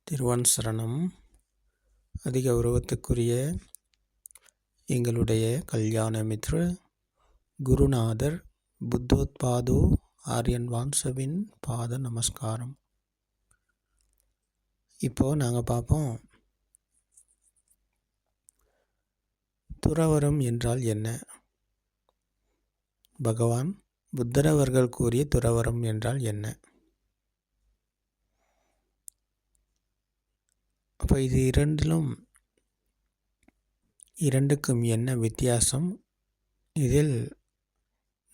திருவான் சரணம். அதிக உருவத்துக்குரிய எங்களுடைய கல்யாண மித்ர குருநாதர் புத்தோத்பாதோ ஆரியன் வான்சவின் பாத நமஸ்காரம். இப்போது நாங்கள் பார்ப்போம், துறவறம் என்றால் என்ன. பகவான் புத்தர் அவர்கள் கூறிய துறவறம் என்றால் என்ன. அப்போ இது இரண்டுக்கும் என்ன வித்தியாசம், இதில்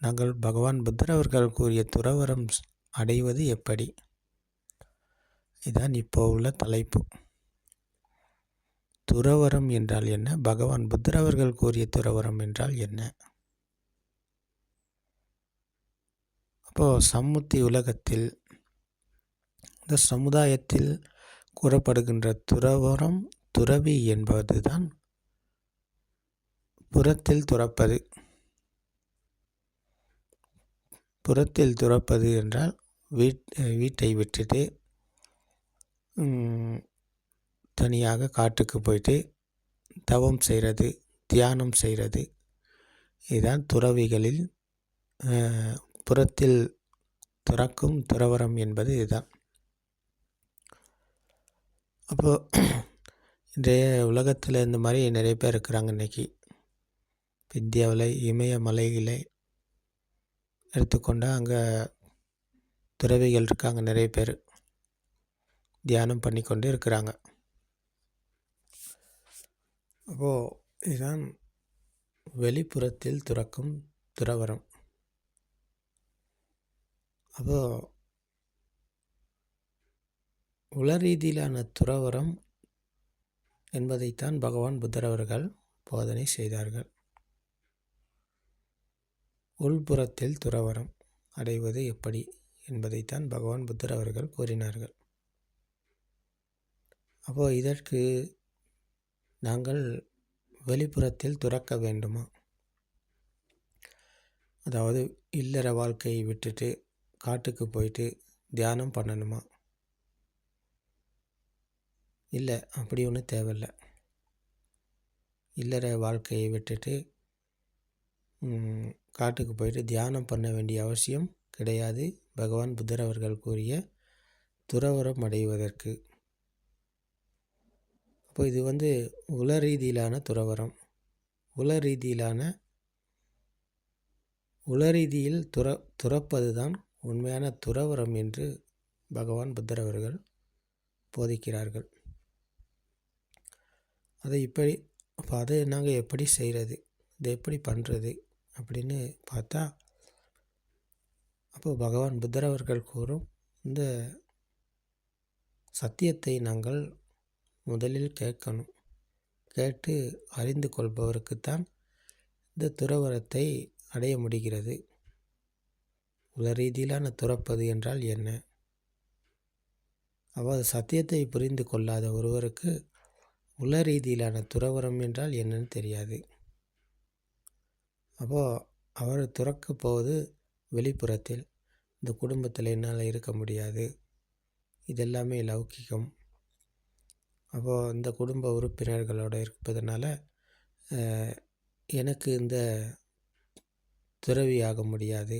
நாங்கள் பகவான் புத்தர் அவர்கள் கூறிய துறவரம் அடைவது எப்படி, இதுதான் இப்போ உள்ள தலைப்பு. துறவரம் என்றால் என்ன, பகவான் புத்தர் அவர்கள் கூறிய துறவரம் என்றால் என்ன. அப்போது சம்முத்தி உலகத்தில், இந்த சமுதாயத்தில் கூறப்படுகின்ற துறவரம், துறவி என்பதுதான் புறத்தில் துறப்பது. புறத்தில் துறப்பது என்றால் வீட்டை விட்டுட்டு தனியாக காட்டுக்கு போயிட்டு தவம் செய்கிறது, தியானம் செய்கிறது. இதுதான் துறவிகளில் புறத்தில் துறக்கும் துறவரம் என்பது இதுதான். அப்போது இன்றைய உலகத்தில் இந்த மாதிரி நிறைய பேர் இருக்கிறாங்க. இன்றைக்கி இந்தியாவில் இமயமலையில் எடுத்துக்கொண்டால் அங்கே துறவிகள் இருக்காங்க, நிறைய பேர் தியானம் பண்ணி கொண்டு இருக்கிறாங்க. அப்போது இதுதான் வெளிப்புறத்தில் துறக்கும் துறவரம். அப்போது உளரீதியிலான துறவரம் என்பதைத்தான் பகவான் புத்தர் அவர்கள் போதனை செய்தார்கள். உள்புறத்தில் துறவரம் அடைவது எப்படி என்பதைத்தான் பகவான் புத்தர் அவர்கள் கூறினார்கள். அப்போது இதற்கு நாங்கள் வெளிப்புறத்தில் துறக்க வேண்டுமா, அதாவது இல்லற வாழ்க்கையை விட்டுட்டு காட்டுக்கு போயிட்டு தியானம் பண்ணணுமா? இல்லை, அப்படி ஒன்றும் தேவையில்லை. இல்லற வாழ்க்கையை விட்டுட்டு காட்டுக்கு போயிட்டு தியானம் பண்ண வேண்டிய அவசியம் கிடையாது. பகவான் புத்தர் அவர்கள் கூறிய துறவரம் அடைவதற்கு. அப்போ இது உளரீதியிலான துறவரம். உளரீதியில் துறப்பது தான் உண்மையான துறவரம் என்று பகவான் புத்தர் அவர்கள் போதிக்கிறார்கள். அதை நாங்கள் எப்படி செய்கிறது, இதை எப்படி பண்ணுறது அப்படின்னு பார்த்தா, அப்போது பகவான் புத்தர் அவர்கள் கூறும் இந்த சத்தியத்தை நாங்கள் முதலில் கேட்கணும். கேட்டு அறிந்து கொள்பவருக்குத்தான் இந்த துறவரத்தை அடைய முடிகிறது. உளரீதியிலான துறப்பது என்றால் என்ன, அவ்வாறு சத்தியத்தை புரிந்து கொள்ளாத ஒருவருக்கு உளரீதியிலான துறவரம் என்றால் என்னன்னு தெரியாது. அப்போது அவர் துறக்க போவது வெளிப்புறத்தில். இந்த குடும்பத்தில் என்னால் இருக்க முடியாது, இதெல்லாமே லௌகிகம். அப்போது இந்த குடும்ப உறுப்பினர்களோடு இருப்பதனால எனக்கு இந்த துறவியாக முடியாது,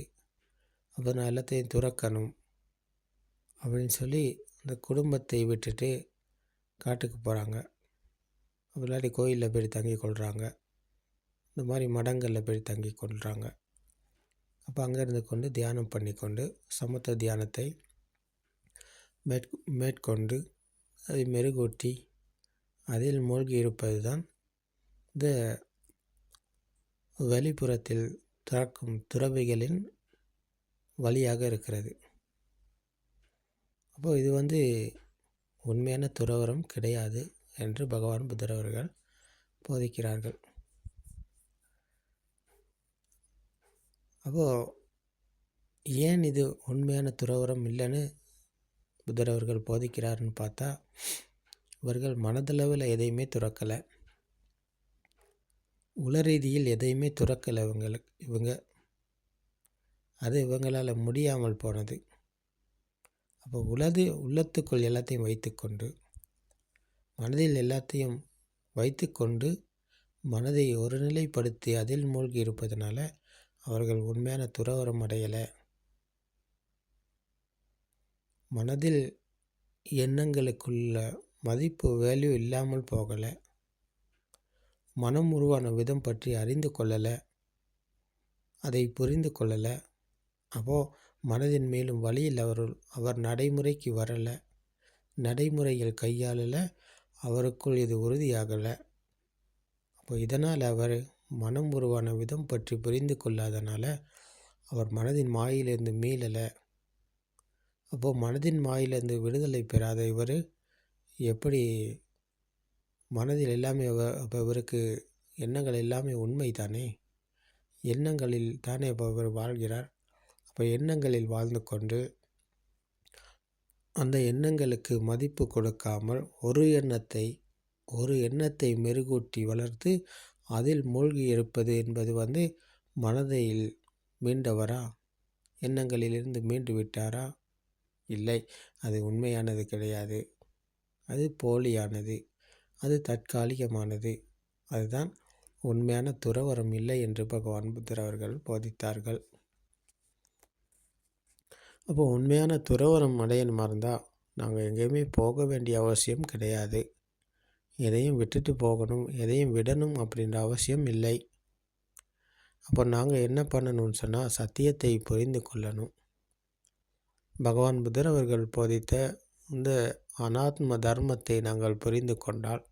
அப்போ நான் எல்லாத்தையும் துறக்கணும் அப்படின்னு சொல்லி இந்த குடும்பத்தை விட்டுட்டு காட்டுக்கு போகிறாங்க. இல்லாட்டி கோயிலில் போய் தங்கி கொள்கிறாங்க, இந்த மாதிரி மடங்களில் போய் தங்கி கொள்கிறாங்க. அப்போ அங்கே இருந்து கொண்டு தியானம் பண்ணி கொண்டு சமத்துவ தியானத்தை மேற்கொண்டு அதை மெருகூட்டி அதில் மூழ்கி இருப்பது தான் இந்த வெளிப்புறத்தில் துறக்கும் துறவிகளின் வழியாக இருக்கிறது. அப்போது இது உண்மையான துறவரம் கிடையாது என்று பகவான் புத்தர் அவர்கள் போதிக்கிறார்கள். அப்போது ஏன் இது உண்மையான துறவரம் இல்லைன்னு புத்தர் அவர்கள் போதிக்கிறாருன்னு பார்த்தா, இவர்கள் மனதளவில் எதையுமே துறக்கலை, உளரீதியில் எதையுமே துறக்கலை. இவங்க அது இவங்களால் முடியாமல் போனது. அப்போ உள்ளத்துக்குள் எல்லாத்தையும் வைத்துக்கொண்டு மனதில் எல்லாத்தையும் வைத்துக்கொண்டு மனதை ஒருநிலைப்படுத்தி அதில் மூழ்கி இருப்பதனால அவர்கள் உண்மையான துறவறம் அடையலை. மனதில் எண்ணங்களுக்குள்ள மதிப்பு வேல்யூ இல்லாமல் போகலை. மனம் உருவான விதம் பற்றி அறிந்து கொள்ளலை, அதை புரிந்து கொள்ளலை. அப்போது மனதின் மேலும் வழியில் அவர் நடைமுறைக்கு வரலை, நடைமுறையில் கையாளலை, அவருக்குள் இது உறுதியாகலை. அப்போ இதனால் அவர் மனம் உருவான விதம் பற்றி புரிந்து கொள்ளாதனால அவர் மனதின் மாயிலிருந்து மீளலை. அப்போது மனதின் மாயிலிருந்து விடுதலை பெறாத இவர் எப்படி மனதில் எல்லாமே அப்போ இவருக்கு எண்ணங்கள் எல்லாமே உண்மை தானே, எண்ணங்களில் தானே அப்போ இவர் வாழ்கிறார். அப்போ எண்ணங்களில் வாழ்ந்து கொண்டு அந்த எண்ணங்களுக்கு மதிப்பு கொடுக்காமல் ஒரு எண்ணத்தை மெருகூட்டி வளர்த்து அதில் மூழ்கி இருப்பது என்பது மனதில் மீண்டவரா? எண்ணங்களிலிருந்து மீண்டு விட்டாரா? இல்லை, அது உண்மையானது கிடையாது. அது போலியானது, அது தற்காலிகமானது. அதுதான் உண்மையான துறவறம் இல்லை என்று பகவான் புத்தர் அவர்கள் போதித்தார்கள். அப்போ உண்மையான துறவரம் அடையணுமா இருந்தால் நாங்கள் எங்கேயுமே போக வேண்டிய அவசியம் கிடையாது. எதையும் விட்டுட்டு போகணும், எதையும் விடணும் அப்படின்ற அவசியம் இல்லை. அப்போ நாங்கள் என்ன பண்ணணும்னு சொன்னால் சத்தியத்தை புரிந்து கொள்ளணும். பகவான் புத்தர் அவர்கள் போதித்த இந்த அனாத்ம தர்மத்தை நாங்கள் புரிந்து கொண்டால்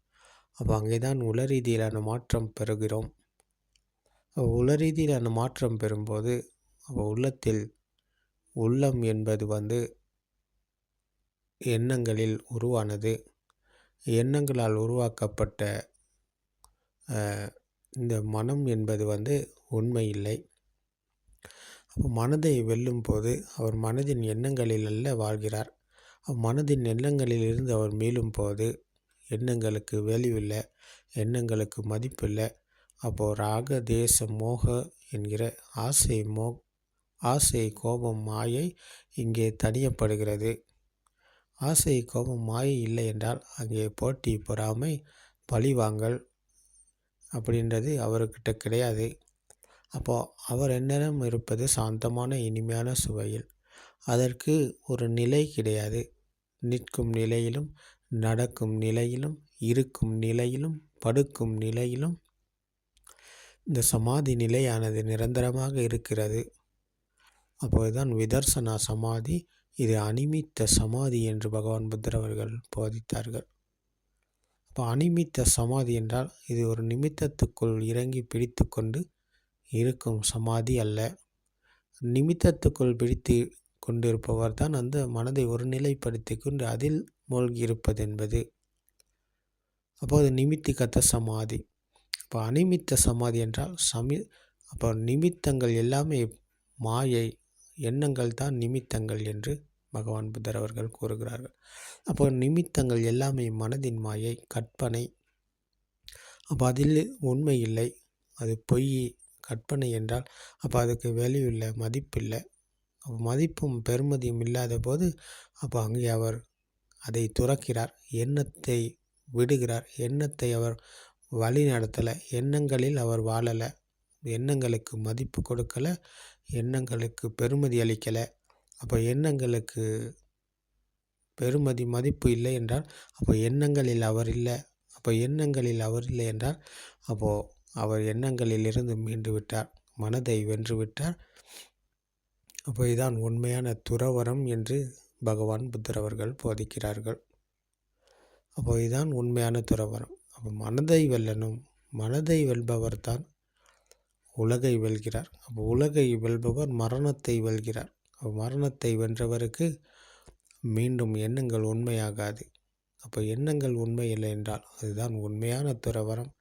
அப்போ அங்கே தான் உளரீதியிலான மாற்றம் பெறுகிறோம். உளரீதியிலான மாற்றம் பெறும்போது அப்போ உள்ளம் என்பது எண்ணங்களில் உருவானது. எண்ணங்களால் உருவாக்கப்பட்ட இந்த மனம் என்பது உண்மை இல்லை. அப்போ மனதை வெல்லும் போது அவர் மனதின் எண்ணங்களில் அல்ல வாழ்கிறார். மனதின் எண்ணங்களில் இருந்து அவர் மீளும் போது எண்ணங்களுக்கு வேல்யூ இல்லை, எண்ணங்களுக்கு மதிப்பு இல்லை. அப்போது ராக தேச மோக என்கிற ஆசை கோபம் மாயை இங்கே தணியப்படுகிறது. ஆசை கோபம் மாயை இல்லை என்றால் அங்கே போட்டி பொறாமை பழிவாங்கல் அப்படின்றது அவர்கிட்ட கிடையாது. அப்போது அவர் எந்நேரம் இருப்பது சாந்தமான இனிமையான சுவையில். அதற்கு ஒரு நிலை கிடையாது. நிற்கும் நிலையிலும், நடக்கும் நிலையிலும், இருக்கும் நிலையிலும், படுக்கும் நிலையிலும் இந்த சமாதி நிலையானது நிரந்தரமாக இருக்கிறது. அப்போதுதான் விதர்சனா சமாதி, இது அனிமித்த சமாதி என்று பகவான் புத்தர் அவர்கள் போதித்தார்கள். அப்போ அனிமித்த சமாதி என்றால் இது ஒரு நிமித்தத்துக்குள் இறங்கி பிடித்து கொண்டு இருக்கும் சமாதி அல்ல. நிமித்தத்துக்குள் பிடித்து கொண்டிருப்பவர் தான் அந்த மனதை ஒருநிலைப்படுத்தி கொண்டு அதில் மூழ்கி இருப்பது என்பது. அப்போது நிமித்திகத்த சமாதி. அப்போ அனிமித்த சமாதி என்றால் அப்போ நிமித்தங்கள் எல்லாமே மாயை, எண்ணங்கள் தான் நிமித்தங்கள் என்று பகவான் புத்தர் அவர்கள் கூறுகிறார்கள். அப்போ நிமித்தங்கள் எல்லாமே மனதின் மாயை, கற்பனை. அப்போ அதில் உண்மை இல்லை, அது பொய், கற்பனை என்றால் அப்போ அதுக்கு வேல்யூ இல்லை, மதிப்பில்லை. மதிப்பும் பெருமதியும் இல்லாத போது அப்போ அங்கே அவர் அதை துறக்கிறார், எண்ணத்தை விடுகிறார். எண்ணத்தை அவர் வழி நடத்தலை, எண்ணங்களில் அவர் வாழலை, எண்ணங்களுக்கு மதிப்பு கொடுக்கலை, எண்ணங்களுக்கு பெருமதி அளிக்கலை. அப்போ எண்ணங்களுக்கு பெருமதி மதிப்பு இல்லை என்றால் அப்போ எண்ணங்களில் அவர் இல்லை. அப்போ எண்ணங்களில் அவர் இல்லை என்றால் அப்போது அவர் எண்ணங்களிலிருந்து மீண்டு விட்டார், மனதை வென்று விட்டார். அப்போ இதுதான் உண்மையான துறவரம் என்று பகவான் புத்தர் அவர்கள் போதிக்கிறார்கள். அப்போ இதுதான் உண்மையான துறவரம். அப்போ மனதை வெல்லணும். மனதை வெல்பவர் தான் உலகை வெல்கிறார். அப்போ உலகை வெல்பவர் மரணத்தை வெல்கிறார். மரணத்தை வென்றவருக்கு மீண்டும் எண்ணங்கள் உண்மையாகாது. அப்போ எண்ணங்கள் உண்மை இல்லை என்றால் அதுதான் உண்மையான துறவரம்.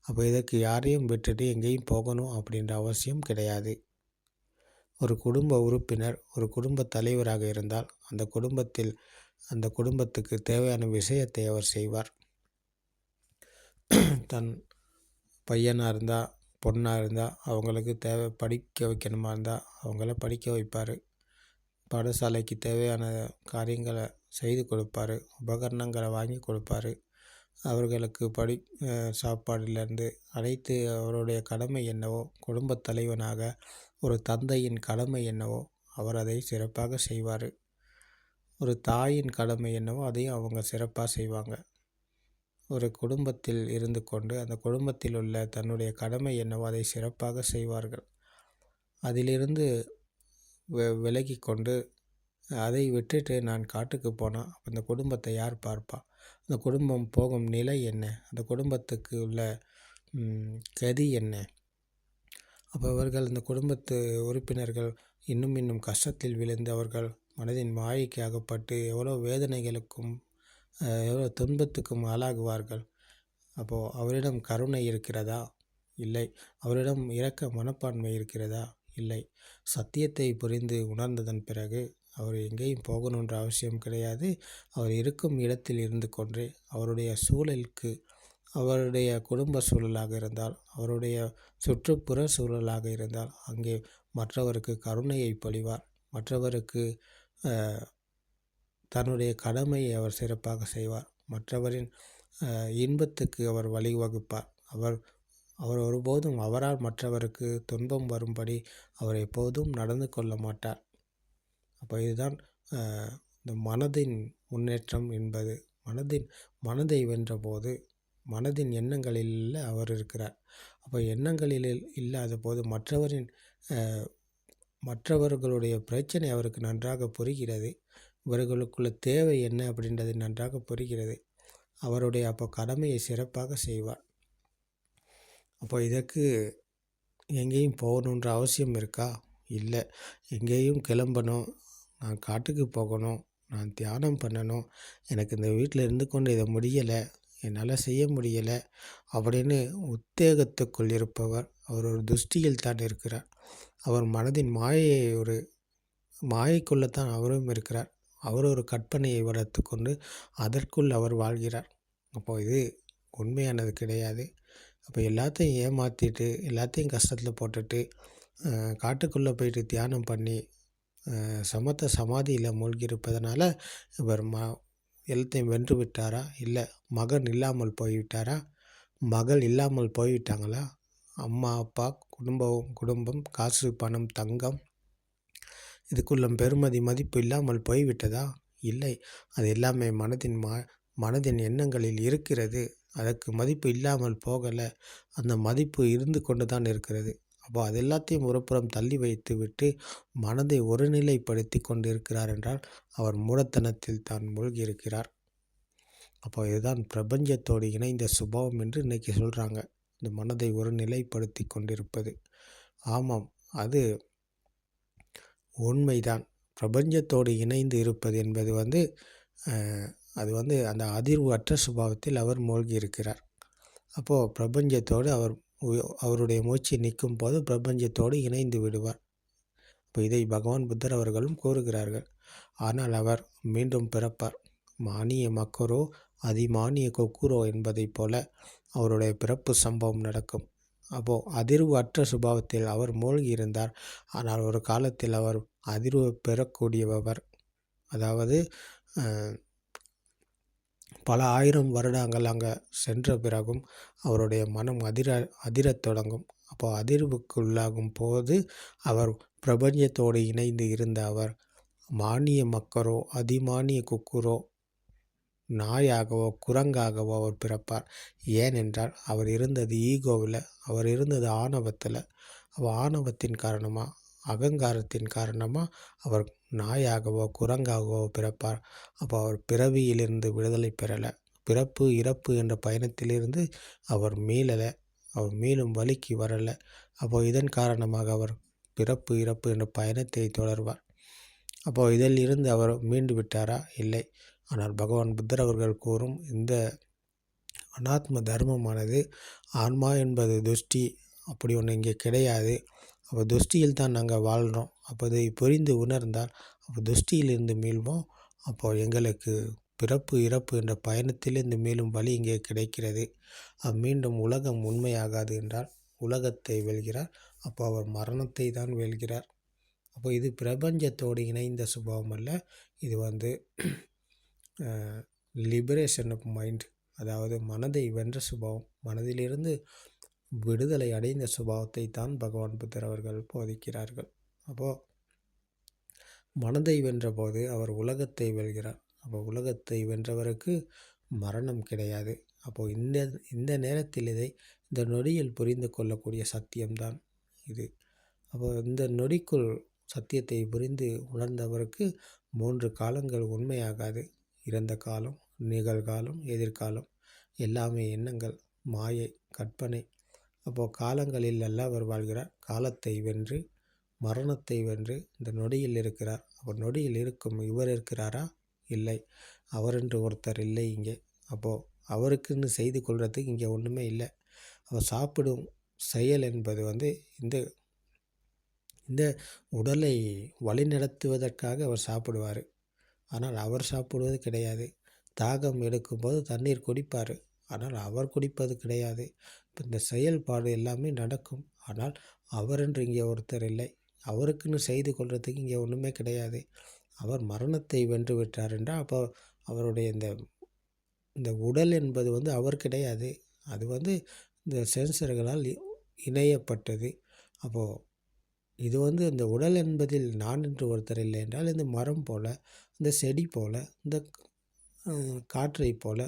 அப்போ இதற்கு யாரையும் விட்டுட்டு எங்கேயும் போகணும் அப்படின்ற அவசியம் கிடையாது. ஒரு குடும்ப உறுப்பினர் ஒரு குடும்ப தலைவராக இருந்தால் அந்த குடும்பத்துக்கு தேவையான விஷயத்தை அவர் செய்வார். தன் பையனாக இருந்தால், பொண்ணாக இருந்தால் அவங்களுக்கு படிக்க வைக்கணுமா இருந்தால் அவங்கள படிக்க வைப்பார். பாடசாலைக்கு தேவையான காரியங்களை செய்து கொடுப்பார், உபகரணங்களை வாங்கி கொடுப்பார். அவர்களுக்கு சாப்பாடிலேருந்து அனைத்து அவருடைய கடமை என்னவோ, குடும்பத் தலைவனாக ஒரு தந்தையின் கடமை என்னவோ அவர் அதை சிறப்பாக செய்வார். ஒரு தாயின் கடமை என்னவோ அதையும் அவங்க சிறப்பாக செய்வாங்க. ஒரு குடும்பத்தில் இருந்து கொண்டு அந்த குடும்பத்தில் உள்ள தன்னுடைய கடமை என்னவோ அதை சிறப்பாக செய்வார்கள். அதிலிருந்து விலகி கொண்டு அதை விட்டுட்டு நான் காட்டுக்கு போனால் அந்த குடும்பத்தை யார் பார்ப்பா? அந்த குடும்பம் போகும் நிலை என்ன? அந்த குடும்பத்துக்கு உள்ள கதி என்ன? அப்போ அவர்கள் இந்த குடும்பத்து உறுப்பினர்கள் இன்னும் இன்னும் கஷ்டத்தில் விழுந்து அவர்கள் மனதின் மாயைக்கு அகப்பட்டு எவ்வளோ வேதனைகளுக்கும் எவ்வளோ துன்பத்துக்கும் ஆளாகுவார்கள். அப்போது அவரிடம் கருணை இருக்கிறதா? இல்லை. அவரிடம் இரக்க மனப்பான்மை இருக்கிறதா? இல்லை. சத்தியத்தை புரிந்து உணர்ந்ததன் பிறகு அவர் எங்கேயும் போகணுன்ற அவசியம் கிடையாது. அவர் இருக்கும் இடத்தில் இருந்து கொண்டே அவருடைய சூழலுக்கு, அவருடைய குடும்ப சூழலாக இருந்தால், அவருடைய சுற்றுப்புற சூழலாக இருந்தால் அங்கே மற்றவருக்கு கருணையை பொழிவார். மற்றவருக்கு தன்னுடைய கடமையை அவர் சிறப்பாக செய்வார். மற்றவரின் இன்பத்துக்கு அவர் வழிவகுப்பார். அவர் ஒருபோதும் அவரால் மற்றவருக்கு துன்பம் வரும்படி அவர் எப்போதும் நடந்து கொள்ள மாட்டார். அப்போ இதுதான் இந்த மனதின் முன்னேற்றம் என்பது. மனதை வென்றபோது மனதின் எண்ணங்களில் அவர் இருக்கிறார். அப்போ எண்ணங்களில் இல்லாத போது மற்றவர்களுடைய பிரச்சனை அவருக்கு நன்றாக புரிகிறது. இவர்களுக்குள்ள தேவை என்ன அப்படின்றது நன்றாக புரிகிறது. அவருடைய அப்போ கடமையை சிறப்பாக செய்வார். அப்போ இதற்கு எங்கேயும் போகணுன்ற அவசியம் இருக்கா? இல்லை. எங்கேயும் கிளம்பணும், நான் காட்டுக்கு போகணும், நான் தியானம் பண்ணணும், எனக்கு இந்த வீட்டில் இருந்து கொண்டு இதை முடியலை, என்னால் செய்ய முடியலை அப்படின்னு உத்தேகத்துக்குள் இருப்பவர் அவர் ஒரு துஷ்டியில் தான் இருக்கிறார். அவர் மனதின் மாயைக்குள்ளே தான் அவரும் இருக்கிறார். அவர் ஒரு கற்பனையை வளர்த்து கொண்டு அதற்குள் அவர் வாழ்கிறார். அப்போது இது உண்மையானது கிடையாது. அப்போ எல்லாத்தையும் ஏமாற்றிட்டு எல்லாத்தையும் கஷ்டத்தில் போட்டுட்டு காட்டுக்குள்ளே போயிட்டு தியானம் பண்ணி சமாதியில் மூழ்கியிருப்பதனால இவர் எல்லாத்தையும் வென்று விட்டாரா? இல்லை. மகன் இல்லாமல் போய்விட்டாரா? மகள் இல்லாமல் போய்விட்டாங்களா? அம்மா அப்பா குடும்பம் காசு பணம் தங்கம் இதுக்குள்ள பெருமதி மதிப்பு இல்லாமல் போய்விட்டதா? இல்லை. அது எல்லாமே மனதின் எண்ணங்களில் இருக்கிறது. அதற்கு மதிப்பு இல்லாமல் போகலை. அந்த மதிப்பு இருந்து கொண்டு தான் இருக்கிறது. அப்போ அது எல்லாத்தையும் ஒருபுறம் தள்ளி வைத்து விட்டு மனதை ஒருநிலைப்படுத்தி கொண்டு இருக்கிறார் என்றால் அவர் மூடத்தனத்தில் தான் மூழ்கியிருக்கிறார். அப்போ இதுதான் பிரபஞ்சத்தோடு இணைந்த சுபாவம் என்று இன்றைக்கி சொல்கிறாங்க. இந்த மனதை ஒருநிலைப்படுத்தி கொண்டிருப்பது. ஆமாம், அது உண்மைதான். பிரபஞ்சத்தோடு இணைந்து இருப்பது என்பது அது அந்த அதிர்வு அற்ற சுபாவத்தில் அவர் மூழ்கி இருக்கிறார். அப்போது பிரபஞ்சத்தோடு அவருடைய மூச்சு நிற்கும் போது பிரபஞ்சத்தோடு இணைந்து விடுவார். இப்போ இதை பகவான் புத்தர் அவர்களும் கூறுகிறார்கள். ஆனால் அவர் மீண்டும் பிறப்பார். மானிய மக்கரோ அதிமானிய கொக்குரோ என்பதைப் போல அவருடைய பிறப்பு சம்பவம் நடக்கும். அப்போது அதிர்வு அற்ற சுபாவத்தில் அவர் மூழ்கி இருந்தார். ஆனால் ஒரு காலத்தில் அவர் அதிர்வு பெறக்கூடியவர். அதாவது பல ஆயிரம் வருடங்கள் அங்கே சென்ற பிறகும் அவருடைய மனம் அதிரத் தொடங்கும். அப்போ அதிர்வுக்குள்ளாகும் போது அவர் பிரபஞ்சத்தோடு இணைந்து இருந்த அவர் மானிய மக்கரோ அதிமானிய குக்குரோ நாயாகவோ குரங்காகவோ அவர் பிறப்பார். ஏனென்றால் அவர் இருந்தது ஈகோவில், அவர் இருந்தது ஆணவத்தில். அவர் ஆணவத்தின் காரணமாக, அகங்காரத்தின் காரணமாக அவர் நாயாகவோ குரங்காகவோ பிறப்பார். அப்போ அவர் பிறவியிலிருந்து விடுதலை பெறலை. பிறப்பு இறப்பு என்ற பயணத்திலிருந்து அவர் மீளலை. அவர் மீளும் வழிக்கு வரலை. அப்போது இதன் காரணமாக அவர் பிறப்பு இறப்பு என்ற பயணத்தை தொடர்வார். அப்போது இதில் இருந்து அவர் மீண்டு விட்டாரா? இல்லை. ஆனால் பகவான் புத்தர் அவர்கள் கூறும் இந்த அனாத்ம தர்மமானது ஆன்மா என்பது துஷ்டி அப்படி ஒன்று இங்கே கிடையாது. அப்போ துஷ்டியில் தான் நாங்கள் வாழ்கிறோம். அப்போ இதை புரிந்து உணர்ந்தால் அப்போ துஷ்டியிலிருந்து மீள்வோம். அப்போது எங்களுக்கு பிறப்பு இறப்பு என்ற பயணத்திலிருந்து மேலும் வழி இங்கே கிடைக்கிறது. மீண்டும் உலகம் உண்மையாகாது என்றால் உலகத்தை வெல்கிறார். அப்போ அவர் மரணத்தை தான் வெல்கிறார். அப்போ இது பிரபஞ்சத்தோடு இணைந்த சுபாவம் அல்ல. இது லிபரேஷன் ஆஃப் மைண்ட். அதாவது மனதை வென்ற சுபாவம், மனதிலிருந்து விடுதலை அடைந்த சுபாவத்தை தான் பகவான் புத்தர் அவர்கள் போதிக்கிறார்கள். அப்போது மனதை வென்றபோது அவர் உலகத்தை வெல்கிறார். அப்போ உலகத்தை வென்றவருக்கு மரணம் கிடையாது. அப்போது இந்த இந்த நேரத்தில் இந்த நொடியில் புரிந்து கொள்ளக்கூடிய சத்தியம்தான் இது. அப்போ இந்த நொடிக்குள் சத்தியத்தை புரிந்து உணர்ந்தவருக்கு 3 காலங்கள் உண்மையாகாது. இறந்த காலம், நிகழ்காலம், எதிர்காலம் எல்லாமே எண்ணங்கள், மாயை, கற்பனை. அப்போது காலங்களில் அல்ல அவர் வாழ்கிறார். காலத்தை வென்று, மரணத்தை வென்று இந்த நொடியில் இருக்கிறார். அப்போ நொடியில் இருக்கும் இவர் இருக்கிறாரா? இல்லை. அவரென்று ஒருத்தர் இல்லை இங்கே. அப்போது அவருக்குன்னு செய்து கொள்றதுக்கு இங்கே ஒன்றுமே இல்லை. அவர் சாப்பிடும் செயல் என்பது இந்த இந்த உடலை வழிநடத்துவதற்காக அவர் சாப்பிடுவார். ஆனால் அவர் சாப்பிடுவது கிடையாது. தாகம் எடுக்கும்போது தண்ணீர் குடிப்பார். ஆனால் அவர் குடிப்பது கிடையாது. இப்போ இந்த செயல்பாடு எல்லாமே நடக்கும். ஆனால் அவரென்று இங்கே ஒருத்தர் இல்லை. அவருக்குன்னு செய்து கொள்றதுக்கு இங்கே ஒன்றுமே கிடையாது. அவர் மரணத்தை வென்று விட்டார் என்றால் அப்போ அவருடைய இந்த உடல் என்பது அவர் கிடையாது. அது இந்த சென்சர்களால் இணையப்பட்டது. அப்போது இது இந்த உடல் என்பதில் நான் என்று ஒருத்தர் இல்லை என்றால் இந்த மரம் போல், இந்த செடி போல், இந்த காற்றை போல்,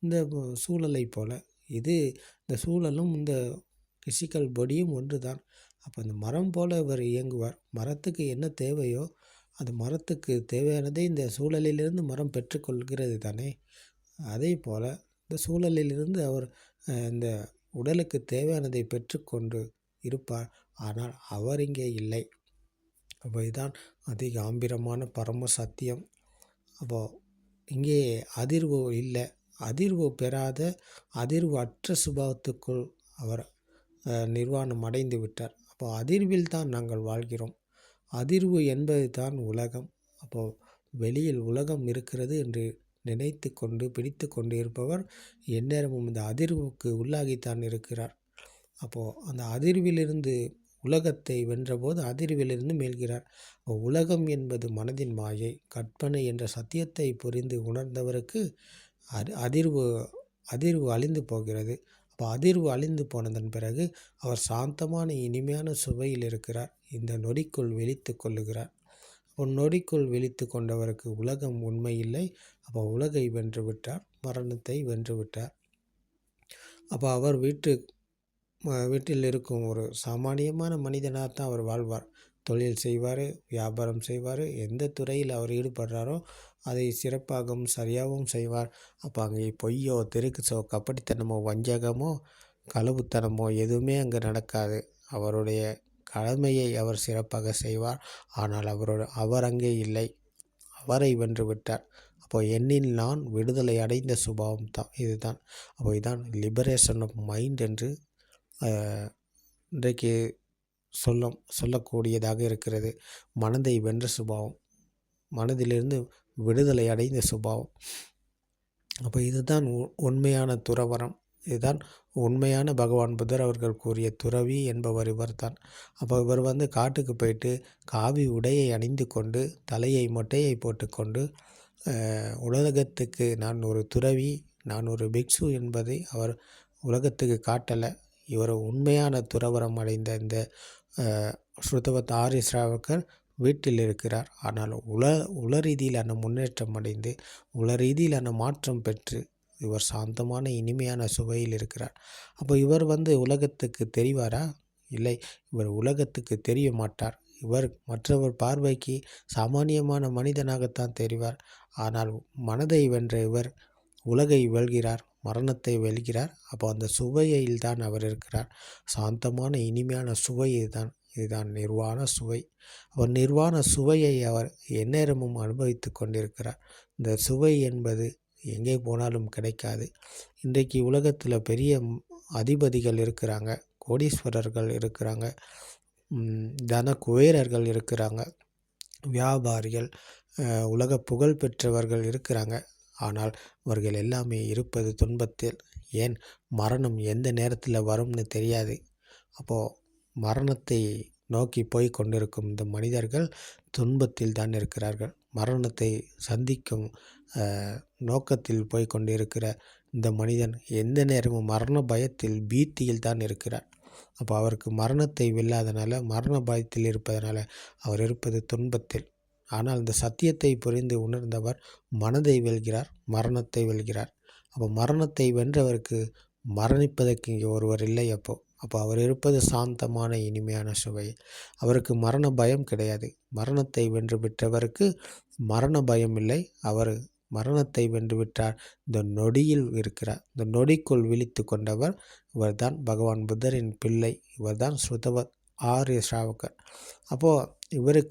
இந்த சூழலை போல், இந்த சூழலும் இந்த ஃபிசிக்கல் பாடியும் ஒன்று தான். அப்போ இந்த மரம் போல் இவர் இயங்குவார். மரத்துக்கு என்ன தேவையோ அது மரத்துக்கு தேவையானதை இந்த சூழலிலிருந்து மரம் பெற்றுக்கொள்கிறது தானே. அதே போல் இந்த சூழலிலிருந்து அவர் இந்த உடலுக்கு தேவையானதை பெற்றுக்கொண்டு இருப்பார். ஆனால் அவர் இங்கே இல்லை. அப்போ இதுதான் அதி காம்பீரமான பரம சத்தியம். அப்போது இங்கே அதிர்வு இல்லை. அதிர்வு பெறாத, அதிர்வு அற்ற சுபாவத்துக்குள் அவர் நிர்வாணம் அடைந்து விட்டார். அப்போ அதிர்வில் தான் நாங்கள் வாழ்கிறோம். அதிர்வு என்பது தான் உலகம். அப்போது வெளியில் உலகம் இருக்கிறது என்று நினைத்து கொண்டு பிடித்து கொண்டு இருப்பவர் எந்நேரமும் இந்த அதிர்வுக்கு உள்ளாகித்தான் இருக்கிறார். அப்போது அந்த அதிர்விலிருந்து உலகத்தை வென்றபோது அதிர்விலிருந்து மீள்கிறார். உலகம் என்பது மனதின் மாயை, கற்பனை என்ற சத்தியத்தை புரிந்து உணர்ந்தவருக்கு அதிர்வு அழிந்து போகிறது. அப்போ அதிர்வு அழிந்து போனதன் பிறகு அவர் சாந்தமான இனிமையான சுவையில் இருக்கிறார். இந்த நொடிக்குள் விழித்து கொள்ளுகிறார். அப்போ நொடிக்குள் விழித்து கொண்டவருக்கு உலகம் உண்மை இல்லை. அப்போ உலகை வென்று விட்டார், மரணத்தை வென்று விட்டார். அப்போ அவர் வீட்டில் இருக்கும் ஒரு சாமானியமான மனிதனாக தான் அவர் வாழ்வார். தொழில் செய்வார், வியாபாரம் செய்வார். எந்த துறையில் அவர் ஈடுபடுறாரோ அதை சிறப்பாகவும் சரியாகவும் செய்வார். அப்போ அங்கே பொய்யோ, திருக்குச்சோ, கப்படித்தனமோ, வஞ்சகமோ, களவுத்தனமோ எதுவுமே அங்கே நடக்காது. அவருடைய கடமையை அவர் சிறப்பாக செய்வார். ஆனால் அவர் அங்கே இல்லை. அவரை வென்று விட்டார். அப்போ எண்ணில் நான் விடுதலை அடைந்த சுபாவம் தான் இதுதான். அப்போ இதுதான் லிபரேஷன் ஆஃப் மைண்ட் என்று இன்றைக்கு சொல்லக்கூடியதாக இருக்கிறது. மனதை வென்ற சுபாவம், மனதிலிருந்து விடுதலை அடைந்த சுபாவம். அப்போ இதுதான் உண்மையான துறவரம். இதுதான் உண்மையான பகவான் புத்தர் அவர்கள் கூறிய துறவி என்பவர் இவர் தான். அப்போ இவர் காட்டுக்கு போயிட்டு காவி உடையை அணிந்து கொண்டு தலையை மொட்டையை போட்டுக்கொண்டு உலகத்துக்கு நான் ஒரு துறவி, நான் ஒரு பிக்ஷு என்பதை அவர் உலகத்துக்கு காட்டலை. இவர் உண்மையான துறவரம் அடைந்த இந்த ஸ்ருதவத் ஆர்ய ஸ்ராவகர் வீட்டில் இருக்கிறார். ஆனால் உள ரீதியிலான முன்னேற்றம் அடைந்து உள ரீதியிலான மாற்றம் பெற்று இவர் சாந்தமான இனிமையான சுவையில் இருக்கிறார். அப்போ இவர் உலகத்துக்கு தெரிவாரா? இல்லை, இவர் உலகத்துக்கு தெரிய மாட்டார். இவர் மற்றவர் பார்வைக்கு சாமானியமான மனிதனாகத்தான் தெரிவார். ஆனால் மனதை வென்ற இவர் உலகை வெல்கிறார், மரணத்தை வெல்கிறார். அப்போ அந்த சுவையில் தான் அவர் இருக்கிறார். சாந்தமான இனிமையான சுவை இதுதான் நிர்வாண சுவை. அவர் நிர்வாண சுவையை அவர் எந்நேரமும் அனுபவித்து கொண்டிருக்கிறார். இந்த சுவை என்பது எங்கே போனாலும் கிடைக்காது. இன்றைக்கு உலகத்தில் பெரிய அதிபதிகள் இருக்கிறாங்க, கோடீஸ்வரர்கள் இருக்கிறாங்க, தன குபேரர்கள் இருக்கிறாங்க, வியாபாரிகள், உலக புகழ் பெற்றவர்கள் இருக்கிறாங்க. ஆனால் அவர்கள் எல்லாமே இருப்பது துன்பத்தில். ஏன்? மரணம் எந்த நேரத்தில் வரும்னு தெரியாது. அப்போது மரணத்தை நோக்கி போய் கொண்டிருக்கும் இந்த மனிதர்கள் துன்பத்தில் தான் இருக்கிறார்கள். மரணத்தை சந்திக்கும் நோக்கத்தில் போய் கொண்டிருக்கிற இந்த மனிதன் எந்த நேரமும் மரண பயத்தில் பீத்தியில் தான் இருக்கிறார். அப்போ அவருக்கு மரணத்தை வெல்லாதனால, மரண பயத்தில் இருப்பதனால அவர் இருப்பது துன்பத்தில். ஆனால் இந்த சத்தியத்தை புரிந்து உணர்ந்தவர் மனதை வெல்கிறார், மரணத்தை வெல்கிறார். அப்போ மரணத்தை வென்றவருக்கு மரணிப்பதற்கு இங்கே ஒருவர் இல்லை. அப்போ அவர் இருப்பது சாந்தமான இனிமையான சுவை. அவருக்கு மரண பயம் கிடையாது. மரணத்தை வென்று விட்டவருக்கு மரண பயம் இல்லை. அவர் மரணத்தை வென்று விட்டார். இந்த நொடியில் இருக்கிறார். இந்த நொடிக்குள் விழித்து கொண்டவர் இவர்தான் பகவான் புத்தரின் பிள்ளை. இவர்தான் ஸ்ருதவ ஆரிய ஸ்ராவகர். அப்போது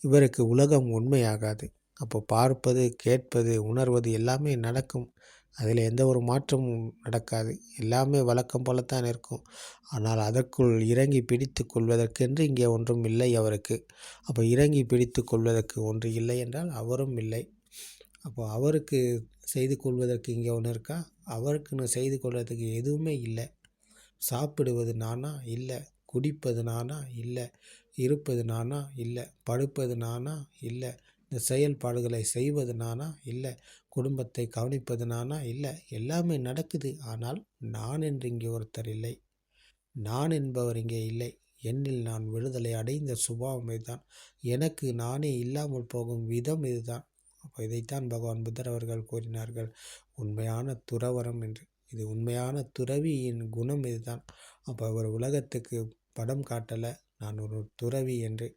இவருக்கு உலகம் உண்மையாகாது. அப்போ பார்ப்பது, கேட்பது, உணர்வது எல்லாமே நடக்கும். அதில் எந்த ஒரு மாற்றமும் நடக்காது. எல்லாமே வழக்கம் போலத்தான் இருக்கும். ஆனால் அதற்குள் இறங்கி பிடித்து கொள்வதற்கென்று இங்கே ஒன்றும் இல்லை அவருக்கு. அப்போ இறங்கி பிடித்து கொள்வதற்கு ஒன்று இல்லை என்றால் அவரும் இல்லை. அப்போ அவருக்கு செய்து கொள்வதற்கு இங்கே ஒன்று இருக்கா? அவருக்குன்னு செய்து கொள்வதற்கு எதுவுமே இல்லை. சாப்பிடுவது நானா? இல்லை. குடிப்பது நானா? இல்லை. இருப்பது நானா? இல்லை. படுப்பது நானா? இல்லை. இந்த செயல்பாடுகளை செய்வது நானா? இல்லை. குடும்பத்தை கவனிப்பது நானா? இல்லை. எல்லாமே நடக்குது. ஆனால் நான் என்று இங்கே ஒருத்தர் இல்லை. நான் என்பவர் இங்கே இல்லை. என்னில் நான் விடுதலை அடைந்த சுபாவம் இதுதான். எனக்கு நானே இல்லாமல் போகும் விதம் இதுதான். அப்போ இதைத்தான் பகவான் புத்தர் அவர்கள் கூறினார்கள், உண்மையான துறவரம் என்று. இது உண்மையான துறவியின் குணம் இதுதான். அப்போ அவர் உலகத்துக்கு படம் காட்டலை, நான் ஒரு துறவி என்று.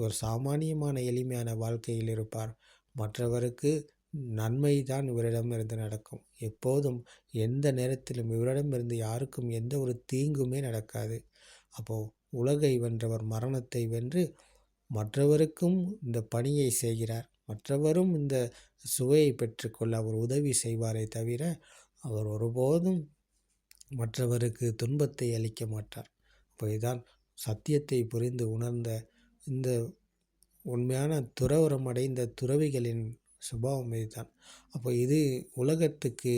ஒரு சாமானியமான எளிமையான வாழ்க்கையில் இருப்பார். மற்றவருக்கு நன்மை தான் இவரிடமிருந்து நடக்கும். எப்போதும் எந்த நேரத்திலும் இவரிடமிருந்து யாருக்கும் எந்த ஒரு தீங்குமே நடக்காது. அப்போது உலகை வென்றவர் மரணத்தை வென்று மற்றவருக்கும் இந்த பணியை செய்கிறார். மற்றவரும் இந்த சுவையை பெற்றுக்கொள்ள அவர் உதவி செய்வாரே தவிர அவர் ஒருபோதும் மற்றவருக்கு துன்பத்தை அளிக்க மாட்டார். அப்போ இதுதான் சத்தியத்தை புரிந்து உணர்ந்த இந்த உண்மையான துறவரம் அடைந்த துறவிகளின் சுபாவம் இதுதான். அப்போ இது உலகத்துக்கு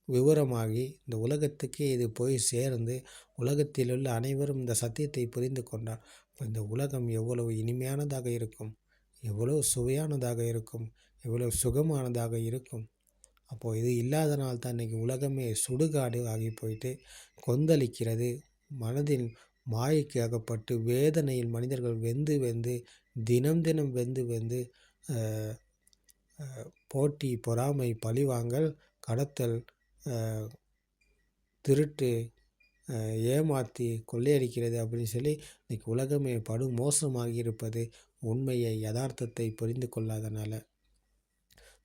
விவரமாகி இந்த உலகத்துக்கே இது போய் சேர்ந்து உலகத்தில் உள்ள அனைவரும் இந்த சத்தியத்தை புரிந்து கொண்டார். இந்த உலகம் எவ்வளவு இனிமையானதாக இருக்கும், எவ்வளவு சுவையானதாக இருக்கும், எவ்வளவு சுகமானதாக இருக்கும். அப்போது இது இல்லாதனால் தான் இன்றைக்கி உலகமே சுடுகாடு ஆகி போயிட்டு கொந்தளிக்கிறது. மனதின் மாயைக்கு அகப்பட்டு வேதனையில் மனிதர்கள் வெந்து தினம் வெந்து போட்டி, பொறாமை, பழிவாங்கல், கடத்தல், திருட்டு, ஏமாற்றி கொள்ளையடிக்கிறது அப்படின்னு சொல்லி இன்றைக்கி உலகமே படு மோசமாகி இருப்பது உண்மையை, யதார்த்தத்தை புரிந்து கொள்ளாதனால,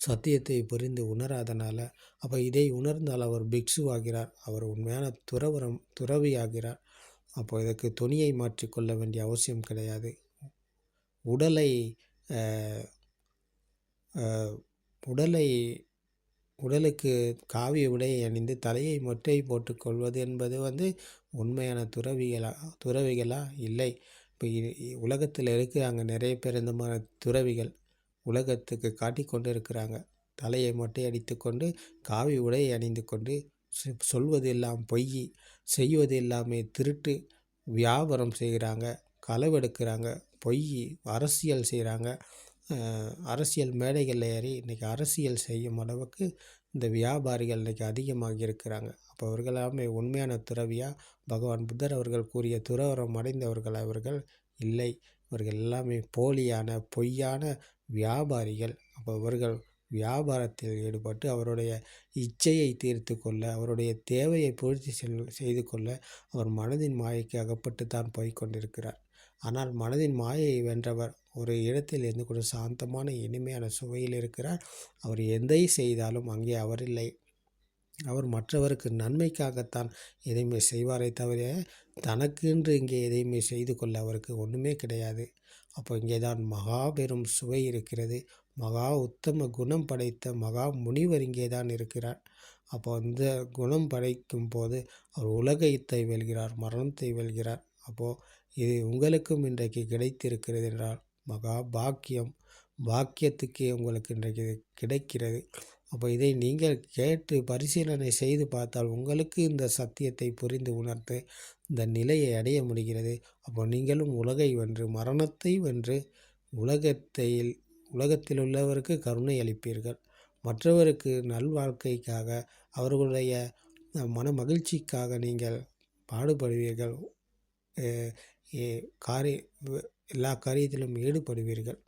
சத்தியத்தை புரிந்து உணராதனால. அப்போ இதை உணர்ந்தால் அவர் பிக்ஷுவாகிறார். அவர் உண்மையான துறவியாகிறார். அப்போ இதற்கு துணியை மாற்றிக்கொள்ள வேண்டிய அவசியம் கிடையாது. உடலுக்கு காவிய உடையை அணிந்து தலையை மொட்டை போட்டுக்கொள்வது என்பது உண்மையான துறவிகளா இல்லை. இப்போ உலகத்தில் இருக்கிறாங்க நிறைய பேர் இந்த மாதிரி துறவிகள் உலகத்துக்கு காட்டிக்கொண்டு இருக்கிறாங்க. தலையை மொட்டை அடித்து கொண்டு காவி உடையை அணிந்து கொண்டு சொல்வது எல்லாம் பொய், செய்வது எல்லாமே திருட்டு, வியாபாரம் செய்கிறாங்க, களவெடுக்கிறாங்க, பொய், அரசியல் செய்கிறாங்க. அரசியல் மேடைகளில் ஏறி இன்றைக்கி அரசியல் செய்யும் அளவுக்கு இந்த வியாபாரிகள் இன்றைக்கி அதிகமாகி இருக்கிறாங்க. அப்போ அவர்கள் எல்லாமே உண்மையான துறவியா? பகவான் புத்தர் அவர்கள் கூறிய துறவரம் அடைந்தவர்கள் அவர்கள் இல்லை. இவர்கள் எல்லாமே போலியான பொய்யான வியாபாரிகள். அப்போ இவர்கள் வியாபாரத்தில் ஈடுபட்டு அவருடைய இச்சையை தீர்த்து கொள்ள, அவருடைய தேவையை பூர்த்தி செய்து கொள்ள அவர் மனதின் மாயைக்கு அகப்பட்டு தான் போய்கொண்டிருக்கிறார். ஆனால் மனதின் மாயையை வென்றவர் ஒரு இடத்தில் இருந்து கூட சாந்தமான இனிமையான சுவையில் இருக்கிறார். அவர் எதை செய்தாலும் அங்கே அவர் இல்லை. அவர் மற்றவருக்கு நன்மைக்காகத்தான் எதையுமே செய்வாரே தவிர தனக்கென்று இங்கே எதையுமே செய்து கொள்ள அவருக்கு ஒன்றுமே கிடையாது. அப்போ இங்கே தான் மகா பெரும் சுவை இருக்கிறது. மகா உத்தம குணம் படைத்த மகா முனிவர் இங்கே தான் இருக்கிறார். அப்போ அந்த குணம் படைக்கும் போது அவர் உலகத்தை வெல்கிறார், மரணத்தை வெல்கிறார். அப்போது இது உங்களுக்கும் இன்றைக்கு கிடைத்திருக்கிறது என்றால் மகா பாக்கியம். பாக்கியத்துக்கே உங்களுக்கு இன்றைக்கு கிடைக்கிறது. அப்போ இதை நீங்கள் கேட்டு பரிசீலனை செய்து பார்த்தால் உங்களுக்கு இந்த சத்தியத்தை புரிந்து உணர்ந்து இந்த நிலையை அடைய முடிகிறது. அப்போ நீங்களும் உலகை வென்று மரணத்தை வென்று உலகத்தில் உள்ளவருக்கு கருணை அளிப்பீர்கள். மற்றவருக்கு நல்வாழ்க்கைக்காக, அவர்களுடைய மன மகிழ்ச்சிக்காக நீங்கள் பாடுபடுவீர்கள். எ எ காரிய வ எல்லா காரியத்திலும் ஈடுபடுவீர்கள்.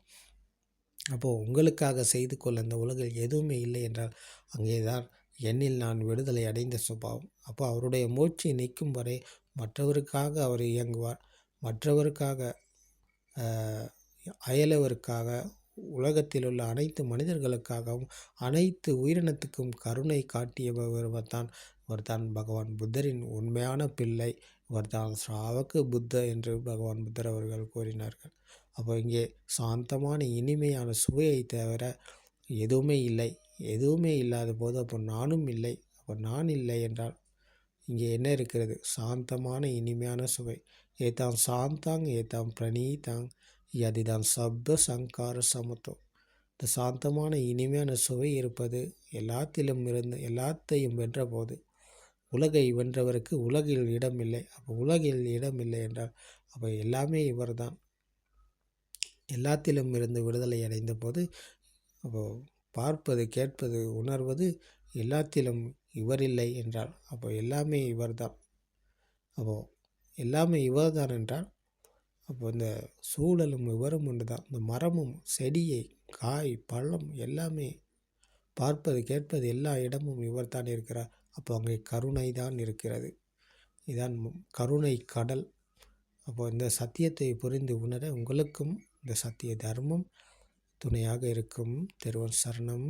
அப்போது உங்களுக்காக செய்து கொள்ள இந்த உலகில் எதுவுமே இல்லை என்றால், அங்கே தான் என்னில் நான் விடுதலை அடைந்த சுபாவம். அப்போ அவருடைய மூச்சு நிற்கும் வரை மற்றவருக்காக அவர் இயங்குவார். மற்றவருக்காக, அயலவருக்காக, உலகத்தில் உள்ள அனைத்து மனிதர்களுக்காகவும், அனைத்து உயிரினத்துக்கும் கருணை காட்டியவர் தான் பகவான் புத்தரின் உண்மையான பிள்ளை. இவர்தான் ஸ்ராவக புத்த என்று பகவான் புத்தர் அவர்கள் கூறினார்கள். அப்போ இங்கே சாந்தமான இனிமையான சுவையை தவிர எதுவுமே இல்லை. எதுவுமே இல்லாத போது அப்போ நானும் இல்லை. அப்போ நான் இல்லை என்றால் இங்கே என்ன இருக்கிறது? சாந்தமான இனிமையான சுவை. ஏதாம் சாந்தாங் ஏதாம் பிரணீதாங் யதிதான் சப்த சங்கார சமத்தோ. இந்த சாந்தமான இனிமையான சுவை இருப்பது எல்லாத்திலும் இருந்து எல்லாத்தையும் வென்ற போது, உலகை வென்றவருக்கு உலகில் இடமில்லை. அப்போ உலகில் இடமில்லை என்றால் அப்போ எல்லாமே இவர்தான். எல்லாத்திலும் இருந்து விடுதலை அடைந்த போது அப்போது பார்ப்பது, கேட்பது, உணர்வது எல்லாத்திலும் இவர் இல்லை என்றால் அப்போ எல்லாமே இவர்தான். அப்போது எல்லாமே இவர்தான் என்றால் அப்போ இந்த சூழலும் இவரும் ஒன்று தான். இந்த மரமும் செடியை, காய், பழம் எல்லாமே பார்ப்பது, கேட்பது எல்லா இடமும் இவர் தான் இருக்கிறார். அப்போ அங்கே கருணை தான் இருக்கிறது. இதான் கருணை கடல். அப்போ இந்த சத்தியத்தை புரிந்து உணர உங்களுக்கும் இந்த சத்திய தர்மம் துணையாக இருக்கும். திருவன் சரணம்.